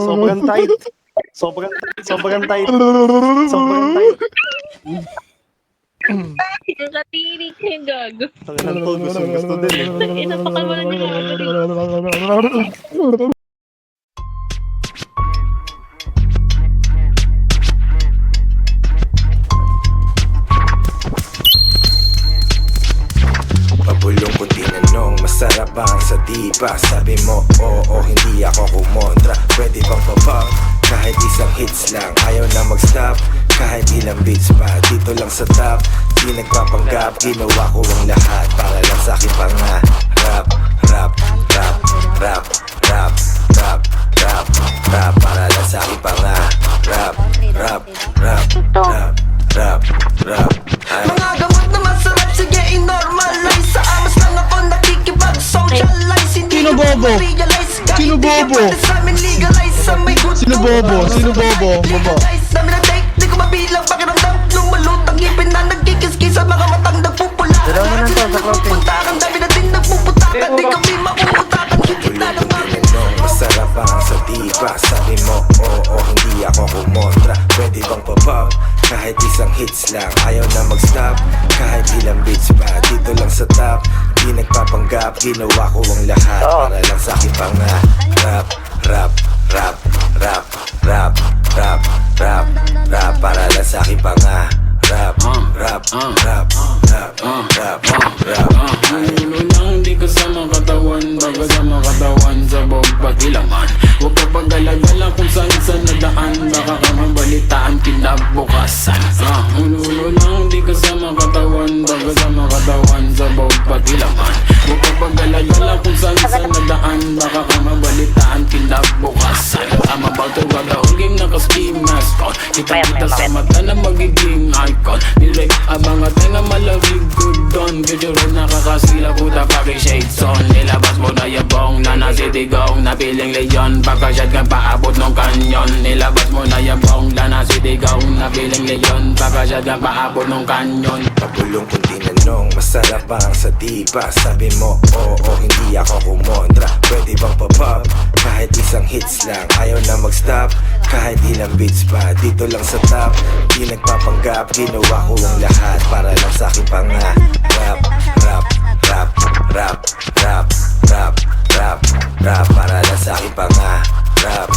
Sobrang tight. Sobrang tight. Sobrang tight. Sobrang tight. Nakatirik na yung gago. Tanginan to, gusto din eh. Inapakawalan niya gago dito. Pabulong kung tinanong, masarap ba ang sadiba? Sabi mo, oo, hindi ako kumontra. Pwede bang pabab? Kahit isang hits lang, ayaw na mag-stop. Kahit ilang beats pa, dito lang sa top. Di nagpapanggap, ginawa ko ang lahat para lang sa aking pangarap. Rap, rap, rap, rap, rap, rap, rap, rap, para lang sa aking pangarap. Rap, rap, rap, rap, rap, rap. Mga gamot na masarap, sige i-normalize. Sa amas lang ako nakikipag-socialize. Hindi Sino bobo? ma-realize. Sino bobo? Kahit di sa amin legalize. Sa may good Sino bobo? Sino bobo? Bobo. Dami na take, di ko mabilang pakiramdam. Lumalutang ngipin na nagkikis-kis sa mga matang nagpupula. Nagpupuntakan, dami na din nagpuputakan. Di kami mauputakan, kikita ng mga Tinanong, masarap ba ang sadiba? Sabi mo, oo, hindi ako kumontra. Pwede bang pabab? Kahit isang hits lang, ayaw na mag-stop. Kahit ilang beats pa, dito lang sa top. Di nagpapanggap, ginawa ko ang lahat para lang sa aking pangarap. Rap, rap, rap, rap, rap, rap, rap, rap, para lang sa aking pangarap. Rap, rap, rap, rap, rap, rap. Ulo lang di kasama katawan, baga sama katawan sa buong pagilaman. Huwag ka pag-alagala kung saan nadaan, baka ka mabalitaan kinabukasan. Ulo lang di kasama katawan, baga sama katawan sa buong pagilaman. Huwag ka pag-alagala kung saan nadaan, baka ka mabalitaan kinabukasan. I'm about to rock the whole game, naka-ski mask on. Kita sa mata na magiging icon. Direct abang at nga malagig good on. Video rin nakakasila puta paki-shades on. Nilabas mo na yabong na nasitigong na piling leyon. Pagkasyat ka paabot ng kanyon. Nilabas mo na yabong na nasitigong na piling leyon. Pagkasyat ka paabot ng kanyon. Pabulong kung tinanong, masarap ba ang sadiba? Sabi mo, oo, hindi ako kumontra. Pwede bang pabab? Kahit isang hits lang, ayaw na mag-stop. Kahit ilang beats pa, dito lang sa top. Di nagpapanggap, ginawa ko ang lahat para lang sa aking pangarap. Rap, rap, rap, rap, rap, rap, rap, rap, para lang sa aking pangarap. Rap,